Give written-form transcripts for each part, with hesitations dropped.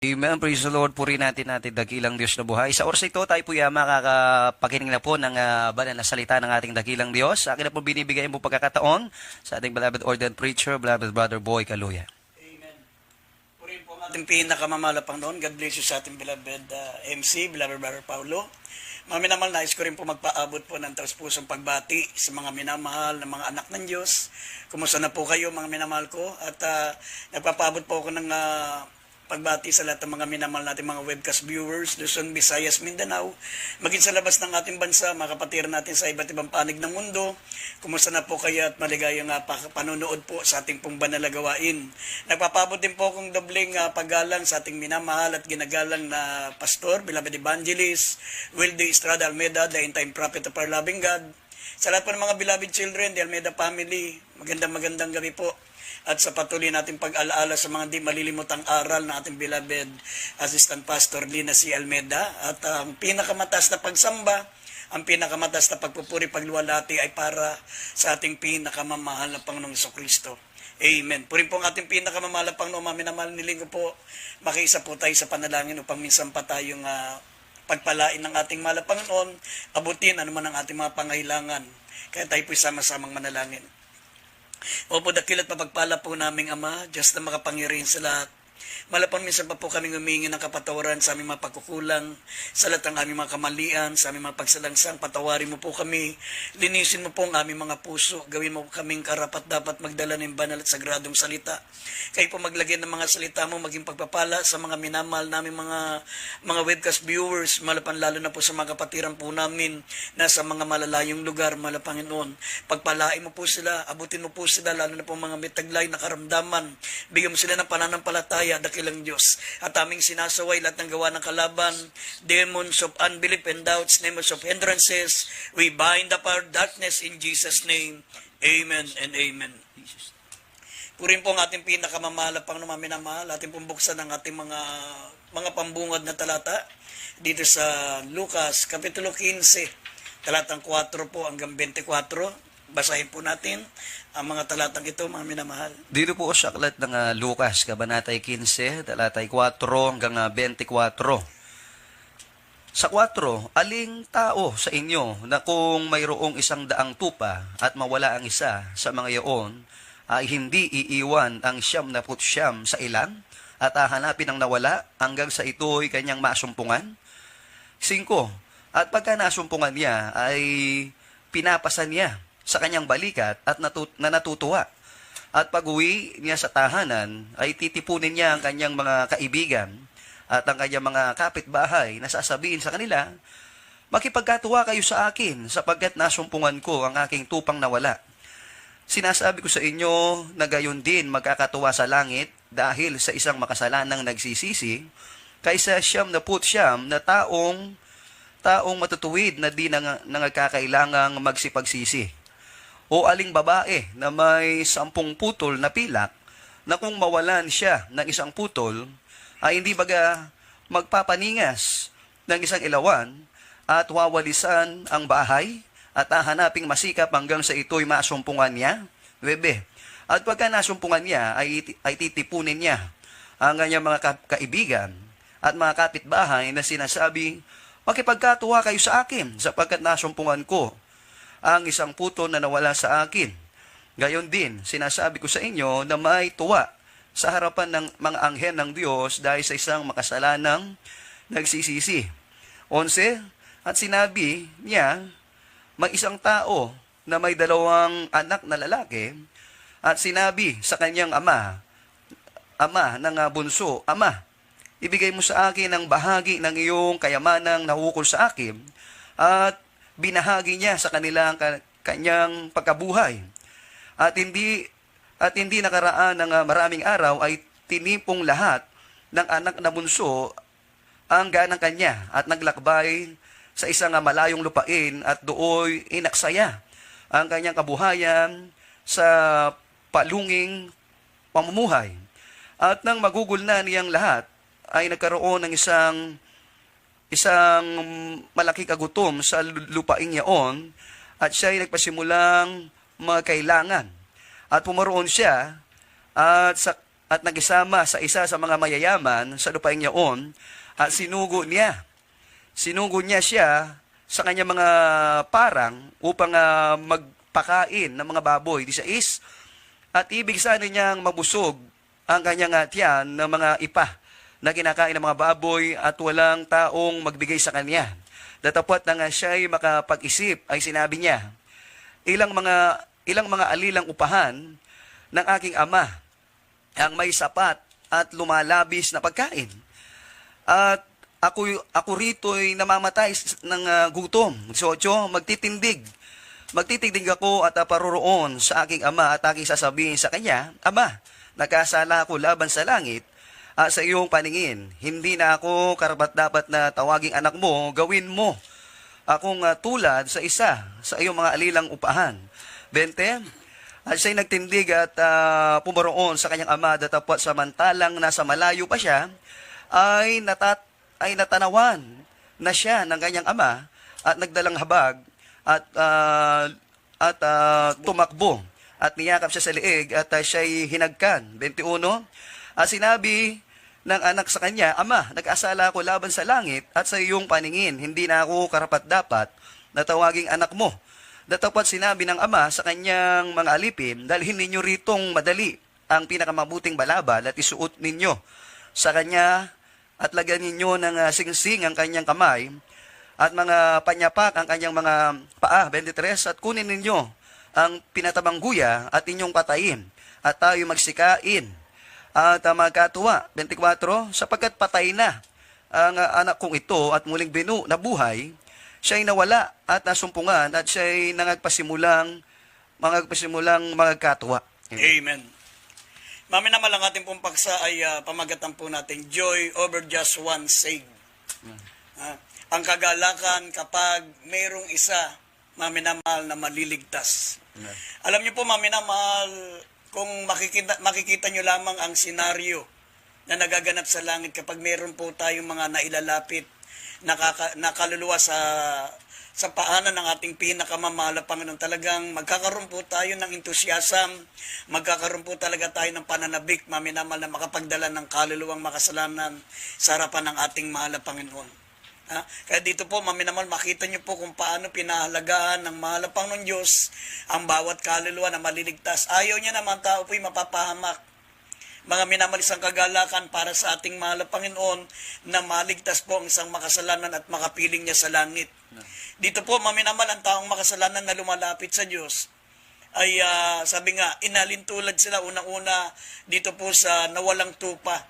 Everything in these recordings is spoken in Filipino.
Amen. Praise the Lord. Puri natin dakilang Diyos na buhay. Sa oras ito, tayo po makakapakinig na po ng banal na salita ng ating dakilang Diyos. Sa akin na po binibigay mo pagkakataon sa ating beloved ordained preacher, beloved brother Boy Kaluya. Amen. Purihin po ang ating pinakamalapang noon. God bless you sa ating beloved MC, beloved brother Paulo. Mga minamahal, nais ko rin po magpaabot po ng taus-pusong pagbati sa mga minamahal na mga anak ng Diyos. Kumusta na po kayo mga minamahal ko? At nagpapaabot po ako ng pagbati sa lahat ng mga minamahal natin mga webcast viewers, Luzon, Visayas, Mindanao, maging sa labas ng ating bansa, mga kapatid natin sa iba't ibang panig ng mundo. Kumusta na po kayo at maligayang panonood po sa ating pong banal na gawain. Nagpapabot din po akong dobleng paggalang sa ating minamahal at ginagalang na pastor, beloved evangelist, Wilde Estrada Almeida, the end-time prophet of our loving God. Sa lahat po ng mga beloved children, the Almeida family, magandang gabi po. At sa patuloy natin pag-alaala sa mga di malilimutang aral na ating beloved Assistant Pastor Lina C. Almeida. At ang pinakamataas na pagsamba, ang pinakamataas na pagpupuri, pagluwalhati ay para sa ating pinakamamahal na Panginoong Jesucristo. Amen. Purin po ang ating pinakamamahal na Panginoong, minamahal niling ko po, makiisa po tayo sa panalangin upang minsan pa tayong pagpalain ng ating mahal na Panginoon, abutin anuman ang ating mga pangailangan. Kaya tayo po sama-samang manalangin. Opo, dakilat mapagpala po naming Ama, Diyos na makapangyarihan sa lahat. Malapang minsan pa po kaming humingi ng kapatawaran sa aming mga pagkukulang, sa lahat ng aming mga kamalian, sa aming mga pagsalangsang. Patawarin mo po kami, linisin mo po ang aming mga puso, gawin mo kaming karapat dapat magdala ng banal at sagradong salita. Kayo po maglagay ng mga salita mo, maging pagpapala sa mga minamahal namin mga webcast viewers, malapang lalo na po sa mga kapatiran po namin na sa mga malalayong lugar, Panginoon. Pagpalain mo po sila, abutin mo po sila, lalo na po mga mitaglay na karamdaman. Bigyan mo sila ng pananampalataya, dakilang Diyos. At aming sinasaway lahat ng gawa ng kalaban, demons of unbelief and doubts, demons of hindrances, we bind up our darkness in Jesus' name. Amen and amen. Purin po ang ating pinakamamahal pang minamahal, ating pong buksan ang ating mga pambungad na talata dito sa Lucas, Kapitulo 15, talatang 4 po hanggang 24. Basahin po natin ang mga talatang ito, mga minamahal. Dito po sa aklat ng Lucas, Kabanatay 15, talatay 4 hanggang 24. Sa 4, aling tao sa inyo na kung mayroong 100 tupa at mawala ang isa sa mga iyon, ay hindi iiwan ang 99 sa ilang at hahanapin ang nawala hanggang sa ito'y kanyang masumpungan? 5, at pagka nasumpungan niya ay pinapasan niya sa kanyang balikat at natutuwa. At pag-uwi niya sa tahanan ay titipunin niya ang kanyang mga kaibigan at ang kanyang mga kapitbahay na sasabihin sa kanila, makipagkatuwa kayo sa akin sapagkat nasumpungan ko ang aking tupang nawala. Sinasabi ko sa inyo na gayon din magkakatuwa sa langit dahil sa isang makasalanang nagsisisi kaysa 99 na taong matutuwid na di nangagkakailangang magsipagsisi. O aling babae na may 10 putol na pilak na kung mawalan siya ng 1 putol ay hindi baga magpapaningas ng 1 ilawan at wawalisan ang bahay at hahanaping masikap hanggang sa ito'y masumpungan niya? 9. At pagka nasumpungan niya, ay titipunin niya ang kanyang mga kaibigan at mga kapitbahay na sinasabi, makipagkatuwa kayo sa akin sapagkat nasumpungan ko ang 1 putol na nawala sa akin. Gayon din, sinasabi ko sa inyo na may tuwa sa harapan ng mga anghel ng Diyos dahil sa isang makasalanang nagsisisi. 11. At sinabi niya, may 1 tao na may 2 anak na lalaki at sinabi sa kanyang ama ng bunso, Ama, ibigay mo sa akin ang bahagi ng iyong kayamanang nahukol sa akin, at binahagi niya sa kanila ang kanyang pagkabuhay. At hindi nakaraan ng maraming araw ay tinipong lahat ng anak na bunso ang ganang kanya at naglakbay sa isang malayong lupain at dooy inaksaya ang kanyang kabuhayan sa palunging pamumuhay. At nang magugol na niyang lahat, ay nagkaroon ng isang malaki kagutom sa lupain niyaon at siya ay nagpasimulang magkailangan. At pumaroon siya at at nagisama sa isa sa mga mayayaman sa lupaing yaon at sinugo niya. Sinugo niya siya sa kanyang mga parang upang magpakain ng mga baboy. 16. At ibig sana niyang mabusog ang kanyang tiyan ng mga ipa na kinakain ng mga baboy at walang taong magbigay sa kanya. Datapwat na nga siya'y makapag-isip ay sinabi niya, ilang mga alilang upahan ng aking ama ang may sapat at lumalabis na pagkain. At ako rito'y namamatay ng gutom. 18, magtitindig ako at paroroon sa aking ama at aking sasabihin sa kanya, Ama, nagkasala ako laban sa langit at sa iyong paningin. Hindi na ako karapat-dapat na tawaging anak mo, gawin mo akong tulad sa isa sa iyong mga alilang upahan. 20, at siya'y nagtindig at pumaroon sa kanyang ama, datapwat samantalang nasa malayo pa siya, ay natanawan na siya ng kanyang ama at nagdalang habag at tumakbo at niyakap siya sa liig at siya'y hinagkan. 21, sinabi ng anak sa kanya, Ama, nag-asala ako laban sa langit at sa iyong paningin, hindi na ako karapat-dapat na tawaging anak mo. Datapwat sinabi ng ama sa kanyang mga alipin, dalhin ninyo ritong madali ang pinakamabuting balabal at isuot ninyo sa kanya at lagyan ninyo ng singsing ang kanyang kamay at mga panyapak ang kanyang mga paa. 23, at kunin ninyo ang pinatabang guya at inyong patayin at tayo magsikain at magkatuwa. 24, sapagkat patay na ang anak kong ito at muling nabuhay, siya'y nawala at nasumpungan at siya'y magpasimulang magkatuwa. Amen. Mami naman lang ating pong paksa ay pamagatan po natin, Joy over just one saved. Ang kagalakan kapag mayroong isa, mami na mahal, na maliligtas. Alam niyo po, mami na mahal, kung makikita nyo lamang ang senaryo na nagaganap sa langit kapag mayroon po tayong mga nailalapit nakaluluwa sa paanan ng ating pinakamamahal na Panginoon, talagang magkakaroon po tayo ng entusiasm, magkakaroon po talaga tayo ng pananabik, maminamal na makapagdala ng kaluluwang makasalanan sa harapan ng ating mahal na Panginoon. Kaya dito po, maminamal, makita niyo po kung paano pinahalagaan ng mahal na Panginoon Diyos ang bawat kaluluwa na maliligtas. Ayaw niya naman tao po'y mapapahamak. Mga minamalisang kagalakan para sa ating mahal na Panginoon na maligtas po ang isang makasalanan at makapiling niya sa langit. Dito po, maminamal, ang taong makasalanan na lumalapit sa Diyos ay sabi nga, inalintulad sila unang-una dito po sa nawalang tupa.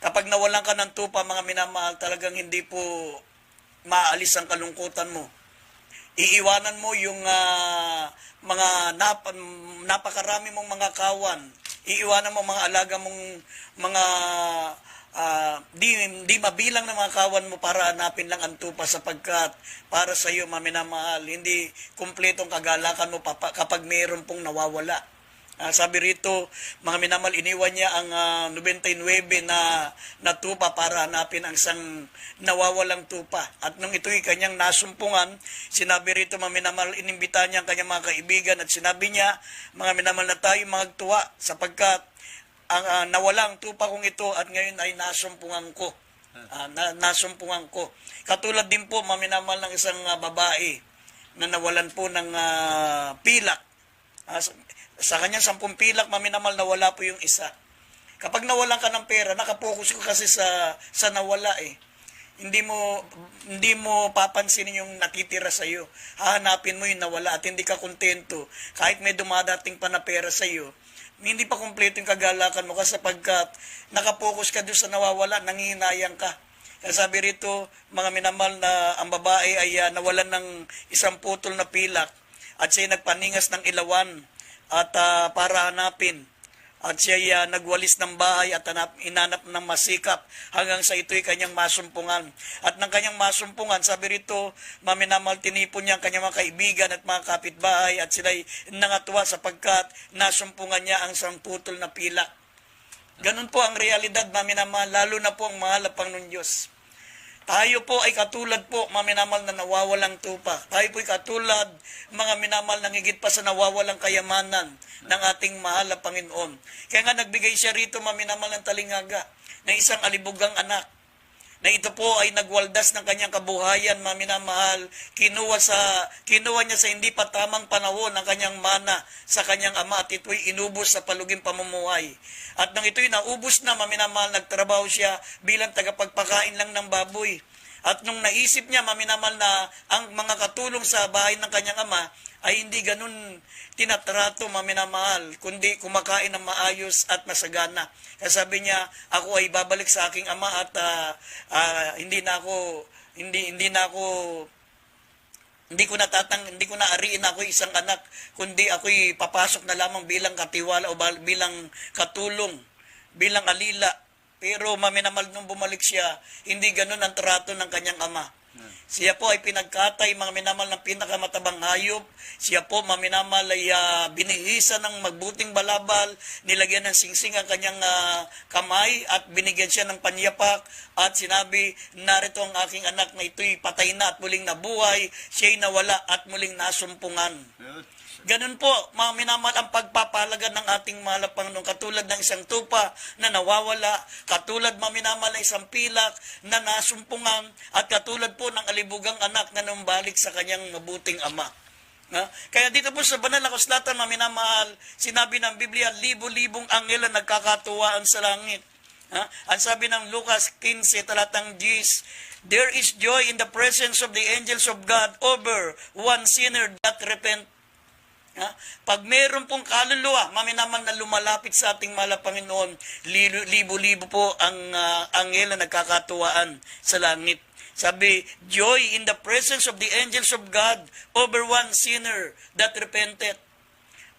Kapag nawalan ka ng tupa, mga minamahal, talagang hindi po maalis ang kalungkutan mo. Iiwanan mo yung mga napakarami mong mga kawan. Iiwanan mo mga alaga mong mga di mabilang na mga kawan mo para hanapin lang ang tupa, sapagkat para sa iyo, maminamahal, hindi kumpletong kagalakan mo kapag mayroon pong nawawala. Sabi rito, mga minamal, iniwan niya ang 99 na tupa para hanapin ang isang nawawalang tupa. At nung ito'y kanyang nasumpungan, sinabi rito, mga minamal, inimbita niya ang kanyang mga kaibigan at sinabi niya, mga minamal, na tayo magtuwa sapagkat ang nawalang tupa kong ito at ngayon ay nasumpungan ko. Nasumpungan ko. Katulad din po, mga minamal, ng isang babae na nawalan po ng pilak. Sa kanyang 10 pilak, maminamal, nawala po yung isa. Kapag nawalan ka ng pera, nakapokus ko kasi sa nawala eh. Hindi mo papansinin yung nakitira sa iyo. Hahanapin mo yung nawala at hindi ka kontento. Kahit may dumadating pa na pera sa iyo, hindi pa kumpleto yung kagalakan mo kasi sapagkat nakapokus ka doon sa nawawala, nangihinayang ka. Kaya sabi rito, mga minamal, na ang babae ay nawalan ng isang putol na pilak at siya nagpaningas ng ilawan at para hanapin. At siya nagwalis ng bahay at inanap ng masikap hanggang sa ito'y kanyang masumpungan. At ng kanyang masumpungan, sabi rito, maminamal, tinipon niya ang kanyang mga kaibigan at mga kapitbahay at sila'y nangatuwa sapagkat nasumpungan niya ang isang putol na pilak. Ganun po ang realidad, maminamal, lalo na po ang mahal na Panginoon Diyos. Tayo po ay katulad po, mga minamahal na nawawalang tupa. Tayo po ay katulad, mga minamahal na higit pa sa nawawalang kayamanan ng ating mahal na Panginoon. Kaya nga nagbigay siya rito, mga minamahal ng talingaga, ng isang alibugang anak, na ito po ay nagwaldas ng kanyang kabuhayan, mga minamahal, kinuha niya sa hindi pa tamang panahon ng kanyang mana sa kanyang ama at ito'y inubos sa paluging pamumuhay. At nang ito'y naubos na, mga minamahal, nagtrabaho siya bilang tagapagpakain lang ng baboy. At nung naisip niya, mga minamahal, na ang mga katulong sa bahay ng kanyang ama ay hindi ganun tinatrato, mga minamahal, kundi kumakain ng maayos at masagana. Kaya sabi niya, ako ay babalik sa aking ama at hindi ko na ariin ako isang anak, kundi ako'y papasok na lamang bilang katiwala o bilang katulong, bilang alila. Pero maminamal nung bumalik siya, hindi ganun ang trato ng kanyang ama. Siya po ay pinagkatay, mga minamal, ng pinakamatabang hayop. Siya po, mga minamal, ay binihisan ng magbuting balabal, nilagyan ng singsing ang kanyang kamay at binigyan siya ng panyapak at sinabi, narito ang aking anak na ito'y patay na at muling nabuhay, siya'y nawala at muling nasumpungan. Ganun po, mga minamal, ang pagpapalaga ng ating mahal na Panginoon, katulad ng isang tupa na nawawala, katulad, mga minamal, na isang pilak na nasumpungan, at katulad po ng alibugang anak na numbalik sa kanyang mabuting ama. Kaya dito po sa banal na kasulatan, mga minamahal, sinabi ng Biblia, libo-libong anghel ang nagkakatuwaan sa langit. Ang sabi ng Lucas 15, talatang 10, there is joy in the presence of the angels of God over one sinner that repent. Pag meron pong kaluluwa, maminaman na lumalapit sa ating mahal na Panginoon, libo-libo po ang anghel na nagkakatuwaan sa langit. Sabi, joy in the presence of the angels of God over one sinner that repented.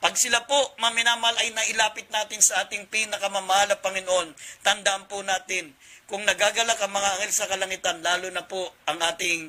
Pag sila po, maminamal, ay nailapit natin sa ating pinakamamahal na Panginoon, tandaan po natin, kung nagagalak ang mga anghel sa kalangitan, lalo na po ang ating